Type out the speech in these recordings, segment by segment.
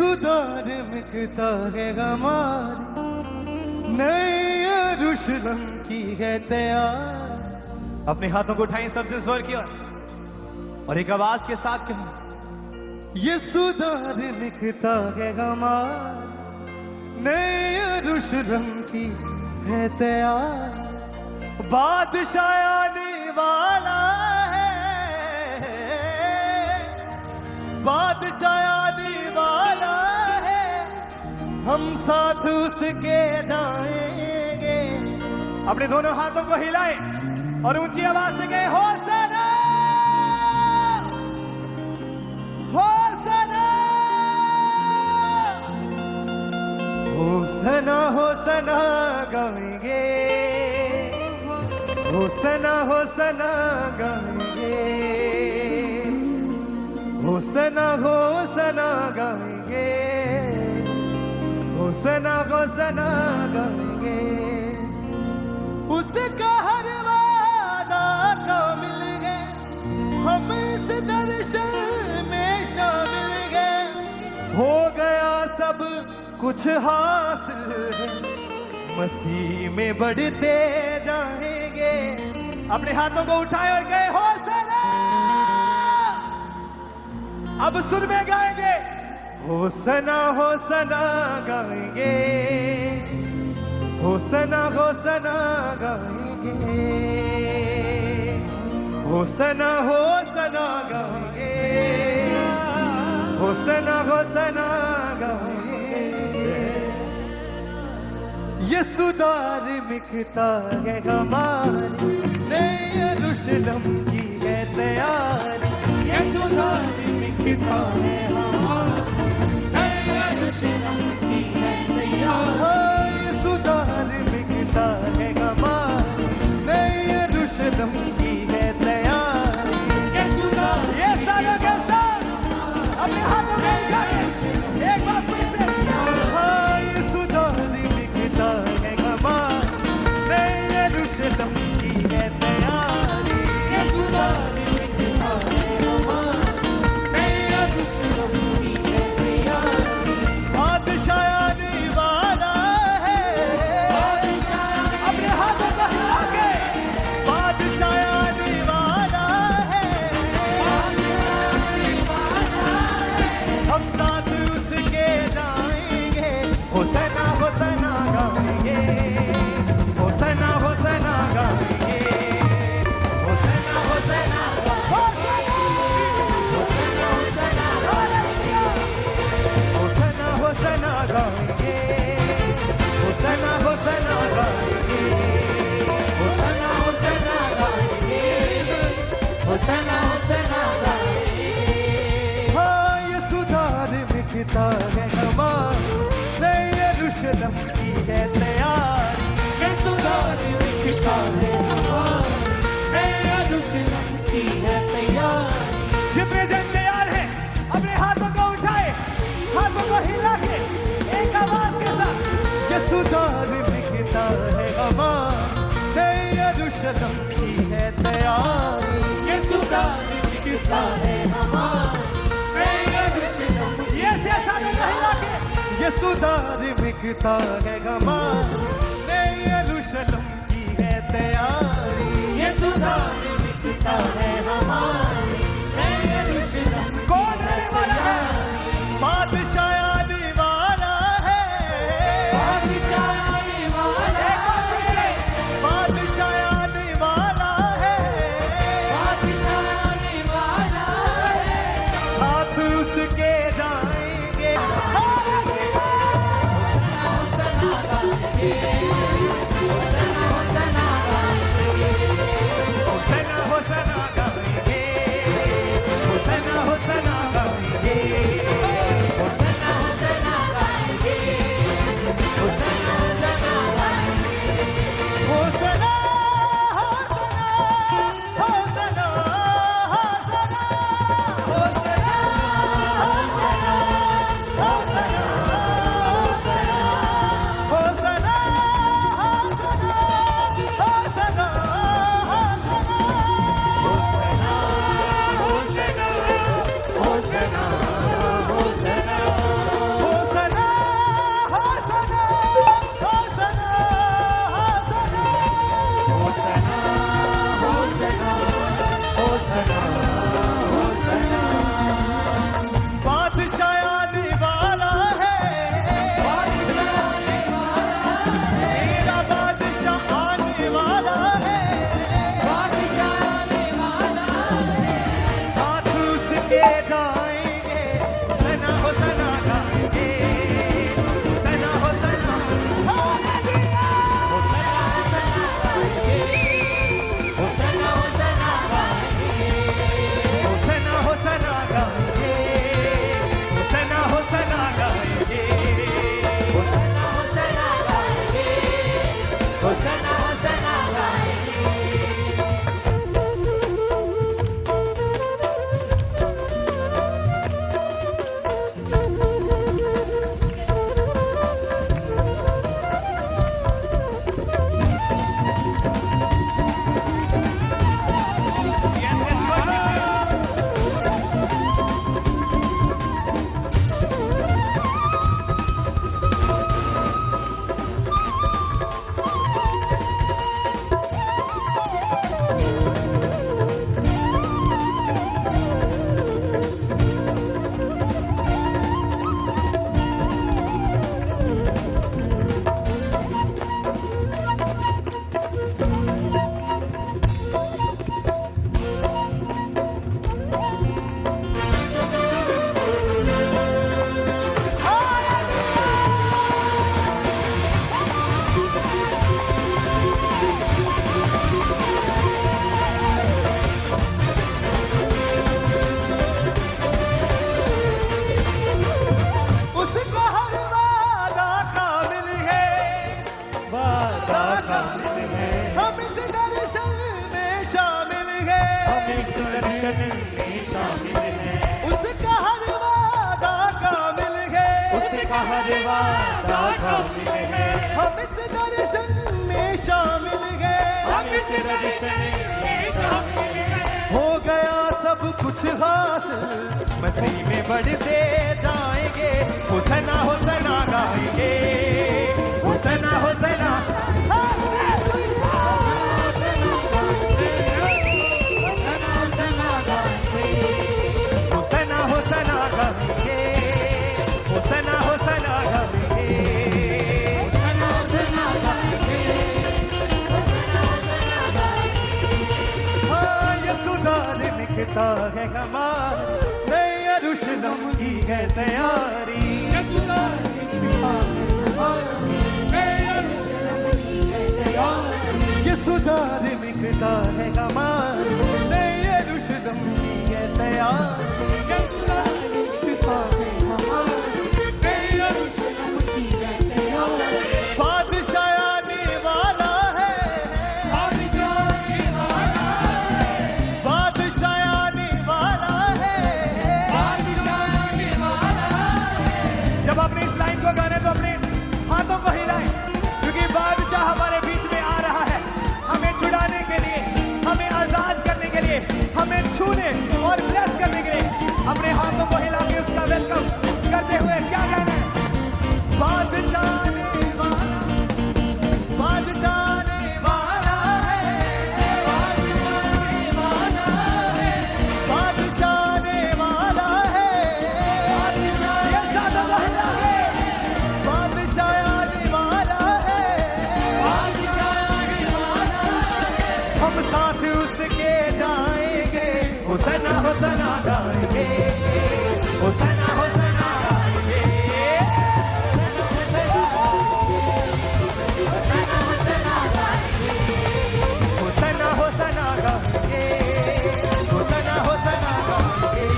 सुधार मिकता है हमारी नई यरूशलेम की है तैयार। अपने हाथों को उठाएं सबसे स्वर की ओर और एक आवाज के साथ कहें, ये सुधार मिकता है हमारी नई यरूशलेम की है तैयार। बादशाह आने वाला है, बादशाह आने वाला है, हम साथ उसके जाएंगे। अपने दोनों हाथों को हिलाएं और ऊंची आवाज से कहें, होसना होसना होसना होसना गाएंगे, होसना होसना गाएंगे, होसना होसना गाएंगे, होसना होसना गाएंगे। उसका हर वादा कामिल है, हम इस दर्शन में शामिल गए। हो गया सब कुछ हासिल है, मसीह में बढ़ते जाएंगे। अपने हाथों को उठाए और गए, होसना। अब सुर में गाएंगे, होसना होसना गाएंगे, होसना होसना गाएंगे, होसना होसना गाएंगे, होसना होसना गाएंगे। ये सुधार मिकता है हमारी नई यरूशलेम की है तैयारी। ये सुधार मिकता है हमारी नई यरूशलेम की है तैयारी। ये सुधार मिकता है हमारी नई यरूशलेम की है तैयारी। ये सुधार ये सालों के साथ अपने हाथों में उठाएं, एक बार फिर से। हाँ, ये सुधार मिकता है हमारी नई यरूशलेम की है तैयारी। ये सुधार मिकता है हमारी नई यरूशलेम की है तैयारी। बादशाह आने वाला है, अपने हाथों को हिला के, बादशाह आने वाला है, हम साथ उसके जाएंगे। होसना होसना गाएंगे, होसना होसना गाएंगे, होसना होसना होसना होसना होसना होसना गाएंगे, होसना होसना गाएंगे, होसना होसना गाएंगे, होसना होसना गाएंगे। हाँ, ये सुधार मिकता है हमारी नई यरूशलेम की है तैयारी। ये सुधार मिकता है हमारी नई यरूशलेम की है तैयारी। जितने जन तैयार हैं अपने हाथों को उठाए, हाथों को हिला के एक आवाज के साथ, ये सुधार मिकता है हमारी नई यरूशलेम की है तैयारी। ये सुधार मिकता है हमारी नई यरूशलेम की ये ऐसा नहीं हिला के, ये सुधार मिकता है हमारी नई यरूशलेम की है तैयारी। ये सुधार मिकता है हमारी नई यरूशलेम की कौन आने वाला है? बादशाह आने वाला है, बादशाह आने वाला है, बादशाह आने वाला है, बादशाह आने वाला है, साथ उसके जाएंगे। होसना गाएंगे, हुसैना हुसैना गाएंगे। उसका हर वादा कामिल है, वादा कामिल है, हम इस दर्शन में शामिल है। हम इस दर्शन में शामिल है। उसका हर वादा कामिल है, उसका हर वादा कामिल है। हम इस दर्शन में शामिल है। हम इस दर्शन में शामिल है। हो गया सब कुछ हासिल, मसीह में बढ़ते जाएंगे। हुसैना हुसैना गाएंगे, हुसैना हुसैना। हुसैना हुसैना गाएंगे, हुसैना हुसैना गाएंगे। हाँ, ये सुधार लिखता है हमारा, नए यरूशलेम की है तैयारी। ये सुधार लिखता है हमारा, नए यरूशलेम की है तैयारी। बादशाह आने वाला है, बादशाह आने वाला है। जब आपने इस लाइन को गाने तो अपने हाथों को हिलाएं, क्योंकि बादशाह हमारे बीच में आ रहा है, हमें छुड़ाने के लिए, हमें आजाद करने के लिए, हमें छूने और ब्लेस करने के लिए। अपने हाथों को हिला के उसका वेलकम करते हुए क्या कहना है? बादशाह आने वाला, बादशाह आने वाला है, बादशाह आने वाला है, बादशाह आने वाला है। ये सादा हिला के, बादशाह आने वाला है, हम साथ उसके जाएंगे। हुसैना हुसैना गाएंगे, हुसैना हुसैना गाएंगे। हुसैना हुसैना गाएंगे, हुसैना हुसैना गाएंगे।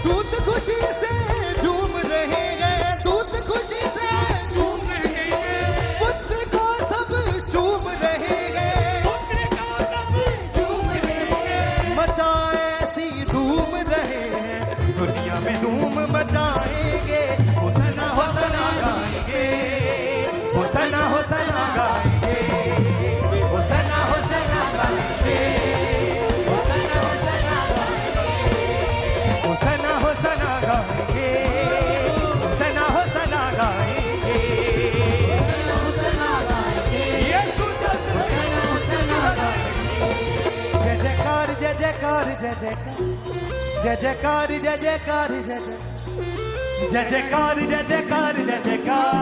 दूत खुशी से झूम रहे हैं, दूत खुशी से झूम रहे हैं। पुत्र को सब झूम रहे हैं, पुत्र को सब झूम रहे हैं। मचाए ऐसी धूम रहे हैं, दुनिया में धूम मचाएंगे। हुसैना हुसैना गाएंगे, हुसैना हुसैना गाएंगे, हुसैना हुसैना गाएंगे, हुसैना हुसैना गाएंगे, हुसैना हुसैना गाएंगे, हुसैना हुसैना गाएंगे। यीशु हुसैना हुसैना गाएंगे। जय जयकार जय जयकार जय जयकार, जय जयकार जय जयकार जय जय, जय जयकार जय जयकार जय जयकार,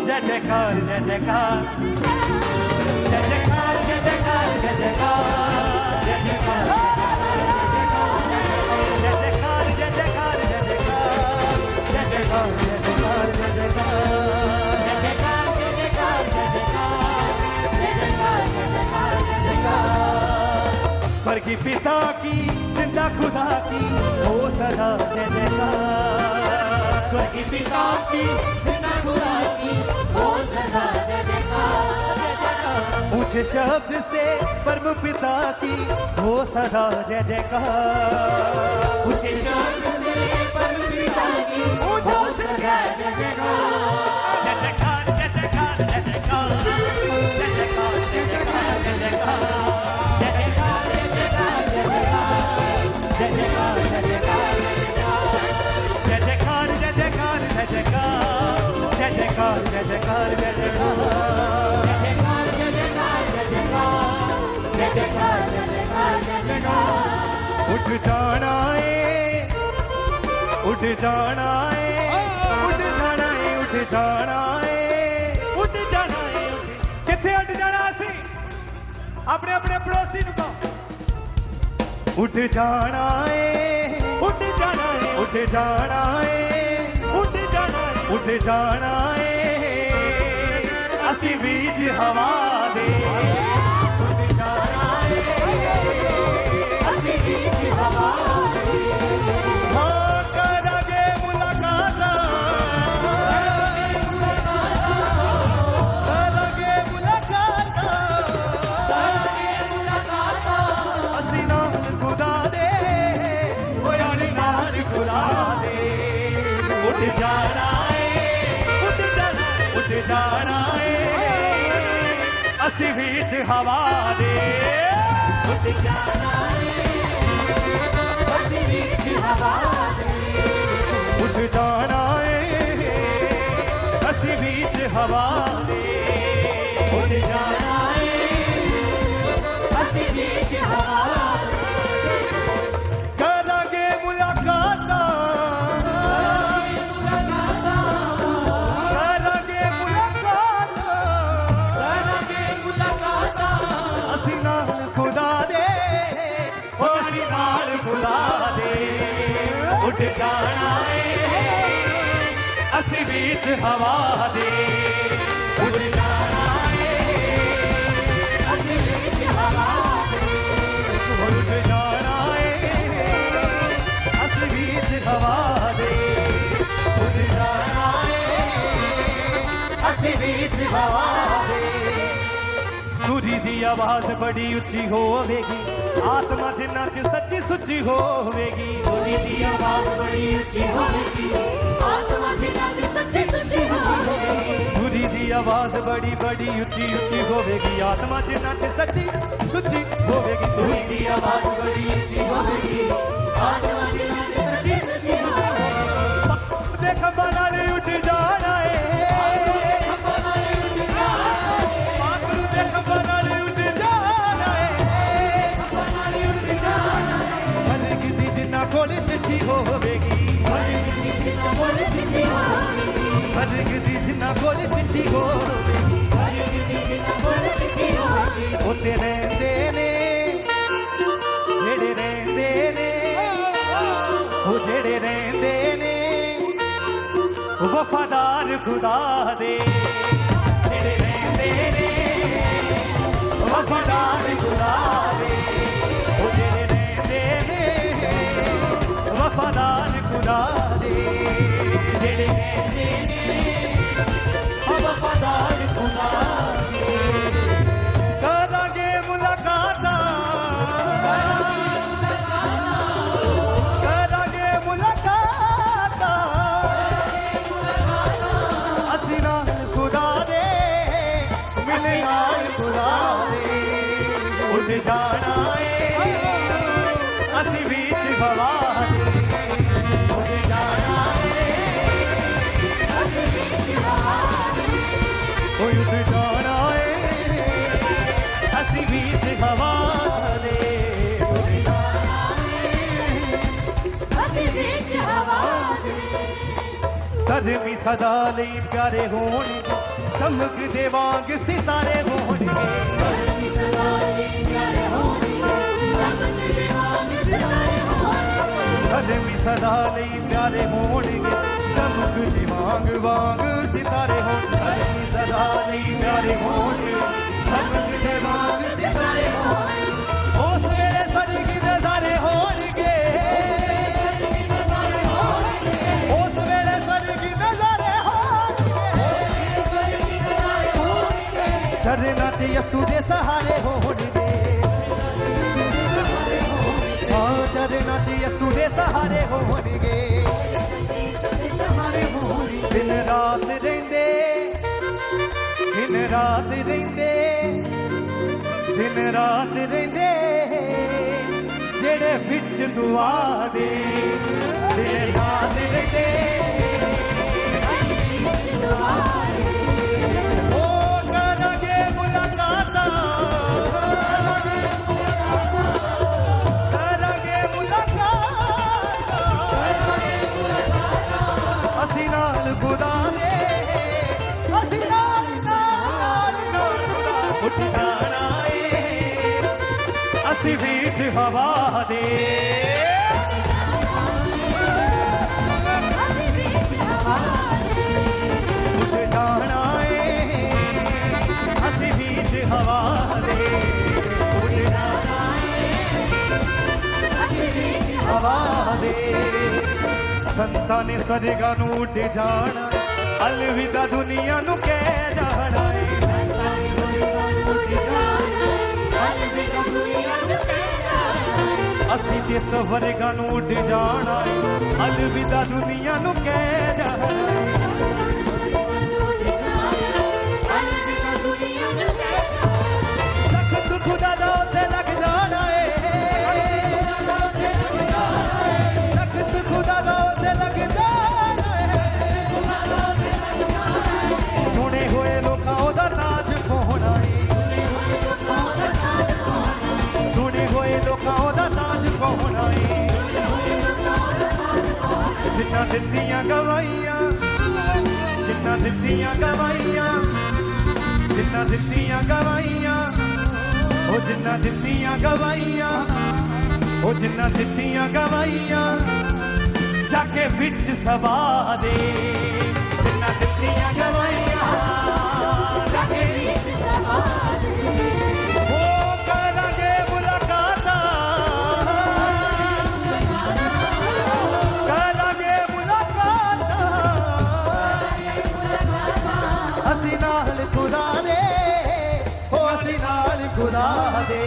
जय जयकार जय जयकार, जय जयकार जय जयकार जय जयकार, जय जयकार जय जयकार जय जयकार जय जयकार, जय जयकार जय जयकार जय जयकार, जय जयकार जय जयकार जय जयकार, जय जयकार जय जयकार जय जयकार। स्वर्गीय पिता की जिंदा खुदा की हो सदा जय जयकार। स्वर्गीय पिता की जिंदा खुदा की हो सदा जय जयकार जय जयकार। ऊंचे शब्द से परम पिता की हो सदा जय जयकार। ऊंचे शब्द से परम पिता की हो सदा जय जयकार। जय जयकार जय जयकार जय जयकार जय जयकार जय जयकार जय जयकार जय जयकार जय जयकार जय जयकार जय जयकार जय जयकार जय जयकार जय जयकार जय जयकार जय जयकार जय जयकार जय जयकार। उठ जाना है उठ जाना है उठ जाना है उठ जाना है उठ जाना है किथे उठ जाना सी अपने अपने पड़ोसी नु कहो उठ जाना है उठ जाना है उठ जाना है उठ जाना है उठ जाना है असी बीच हवा दे उठ जाना है असी बीच हवा हाँ करांगे मुलाकात करांगे मुलाकात असी नाल खुदा दे ओ यारी नाल खुदा दे उठ जाना उठ जाना उठ जाना है असी बीच हवा दे उठ जाना है असी बीच हवा उठ जाना है असी बीच हवा दे उठ जाना है असी बीच हवा करांगे मुलाकात करांगे मुलाकात करांगे मुलाकात असी नाल खुदा दे ओ असी नाल खुदा दे उठ जाना है असी बीच हवा दे उठ जाना है असी बीच हवा उठ जाना है असी बीच हवा दे उठ जाना है असी बीच हवा तुरी दी आवाज बड़ी उच्ची होवेगी आत्मा जिन्ना च सच्ची सुच्ची होवेगी गोरी दी आवाज बड़ी ऊंची होगी आत्मा जिन्ना च सच्ची सुच्ची होगी तुरी दी आवाज बड़ी बड़ी उच्ची उच्ची होवेगी आत्मा जिन्ना च सच्ची सुच्ची होवेगी गोरी दी आवाज बड़ी ऊंची होगी आत्मा जिन्ना च सच्ची सुच्ची होगी देख बनाले उठ जाना है पाखरू देख बनाले उठ जाना है सनक दी जिन्ना कोल चिट्ठी होवेगी सनक दी जिन्ना कोल चिट्ठी होवेगी उत्ते रहंदे ने जेड़े रहंदे ने ओ जेड़े रहंदे ने वफादार खुदा दे जेड़े रहंदे ने वफादार खुदा दे ओ जेड़े रहंदे ने वफादार खुदा दे जेड़े रहंदे ने वफादार खुदा करांगे मुलाकात करांगे मुलाकात असी नाल खुदा दे मिले नाल खुदा दे उठ जाना है असी बीच हवा दे उठ जाना है असी बीच हवा ओ उठ जाना है असी बीच हवा दे उठ जाना असी बीच हवा कदमी सदा ਲਈ प्यारे होणगे चमकदे वांग सितारे होणगे कदमी सदा ਲਈ प्यारे होणगे चमकदे वांग वांग सितारे होणगे कदमी सदा ਲਈ प्यारे होणगे चमकदे वांग सितारे होणगे उस वेले स्वर्ग दे नज़ारे होणगे ਚਰਨਾਂ 'ਚ ਯਸੂ ਦੇ ਸਹਾਰੇ ਹੋਣਗੇ ਹਾਂ ਚਰਨਾਂ 'ਚ ਯਸੂ ਦੇ ਸਹਾਰੇ ਹੋਣਗੇ ਦਿਨ ਰਾਤ ਰਹਿੰਦੇ ਦਿਨ ਰਾਤ ਰਹਿੰਦੇ ਦਿਨ ਰਾਤ ਰਹਿੰਦੇ ਜਿਹੜੇ ਵਿੱਚ ਦੁਆ ਦੇ ਦਿਨ ਰਾਤ ਰਹਿੰਦੇ ਉਹ ਕਰਾਂਗੇ ਮੁਲਾਕਾਤਾਂ ਕਰਾਂਗੇ ਮੁਲਾਕਾਤਾਂ ਅਸੀਂ ਨਾਲ ਖੁਦਾ ਦੇ ਅਸੀਂ ਨਾਲ ਉੱਠ ਜਾਣਾ ਏ ਅਸੀਂ ਵੀਠ ਹਵਾ ਦੇ ਉੱਠ ਜਾਣਾ ਏ ਅਸੀਂ ਵੀਠ ਹਵਾ ਦੇ ਉੱਠ ਜਾਣਾ ਏ ਅਸੀਂ ਵੀਠ ਹਵਾ ਦੇ ਸੰਤਾਂ ਨੇ ਸਜਗਾ ਨੂੰ ਉੱਡ ਜਾਣਾ ਅਲਵਿਦਾ ਦੁਨੀਆ ਨੂੰ ਕਹਿ ਜਾਣਾ ਏ ਅਸੀਂ ਤੇ ਸਵਰਗਾਂ ਨੂੰ ਉੱਡ ਜਾਣਾ ਏ ਅਲਵਿਦਾ ਦੁਨੀਆ ਨੂੰ ਕਹਿ ਜਾਣਾ ਲੱਖ ਦੁੱਖ ਦਾ ਦੋਤੇ ਲੱਗ ਜਾਣਾ ਏ ਲੱਖ ਦੁੱਖ ਦਾ ਦੋਤੇ ਲੱਗ ਜਾਣਾ ਏ ਸੁਣੇ ਹੋਏ ਲੋਕਾਂ ਉਹਦਾ ਨਾਚ ਪਾਉਣਾ ਏ ਸੁਣੇ ਹੋਏ ਲੋਕਾਂ ਉਹਦਾ ਨਾਚ ਪਾਉਣਾ ਏ ਜਿੰਨਾ ਦਿੱਤੀਆਂ ਗਵਾਈਆਂ ਜਿੰਨਾ ਦਿੱਤੀਆਂ ਗਵਾਈਆਂ ਜਿੰਨਾ ਦਿੱਤੀਆਂ ਗਵਾਈਆਂ ਉਹ ਜਿੰਨਾ ਦਿੱਤੀਆਂ ਗਵਾਈਆਂ ਉਹ ਜਿੰਨਾ ਦਿੱਤੀਆਂ ਗਵਾਈਆਂ ਜਾ ਕੇ ਵਿੱਚ ਸਭਾ ਦੇ ਜਿੰਨਾ ਦਿੱਤੀਆਂ ਗਵਾਈਆਂ ਜਾ ਕੇ ਵਿੱਚ ਸਭਾ ਦੇ ਉਹ ਕਰਾਂਗੇ ਮੁਲਾਕਾਤਾਂ ਕਰਾਂਗੇ ਮੁਲਾਕਾਤਾਂ ਅਸੀਂ ਨਾਲ ਖੁਦਾ ਦੇ ਹੋ ਅਸੀਂ ਨਾਲ ਖੁਦਾ ਦੇ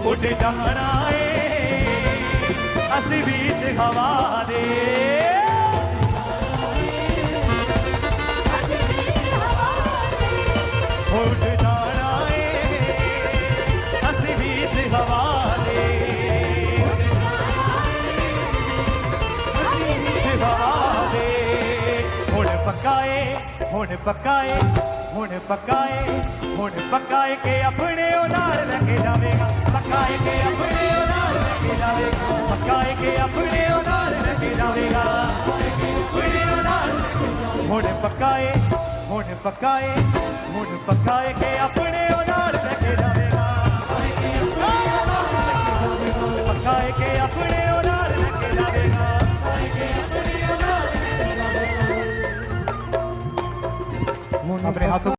ਉੱਡ ਜਾਣਾ ਏ ਅਸੀਂ ਵਿੱਚ ਹਵਾ ਦੇ ਉੱਡ ਜਾਣਾ ਏ ਅਸੀਂ ਵਿੱਚ ਹਵਾ ਦੇ ਅਸੀਂ ਵਿੱਚ ਹਵਾ ਦੇ ਹੁਣ ਪਕਾਏ ਹੁਣ ਪਕਾਏ ਹੁਣ ਪਕਾਏ ਹੁਣ ਪਕਾਏ ਕੇ ਆਪਣੇ ਉਹ ਨਾਲ ਲੈ ਕੇ ਜਾਵੇਗਾ ਪਕਾਏ ਕੇ ਆਪਣੇ ਉਹ ਨਾਲ ਲੈ ਕੇ ਜਾਵੇਗਾ ਪਕਾਏ ਕੇ ਆਪਣੇ ਉਹ ਨਾਲ ਲੈ ਕੇ ਜਾਵੇਗਾ ਆਪਣੇ ਉਹ ਨਾਲ ਹੁਣ ਪਕਾਏ ਹੁਣ ਪਕਾਏ ਹੁਣ ਪਕਾਏ ਕੇ ਆਪਣੇ ਉਹ ਨਾਲ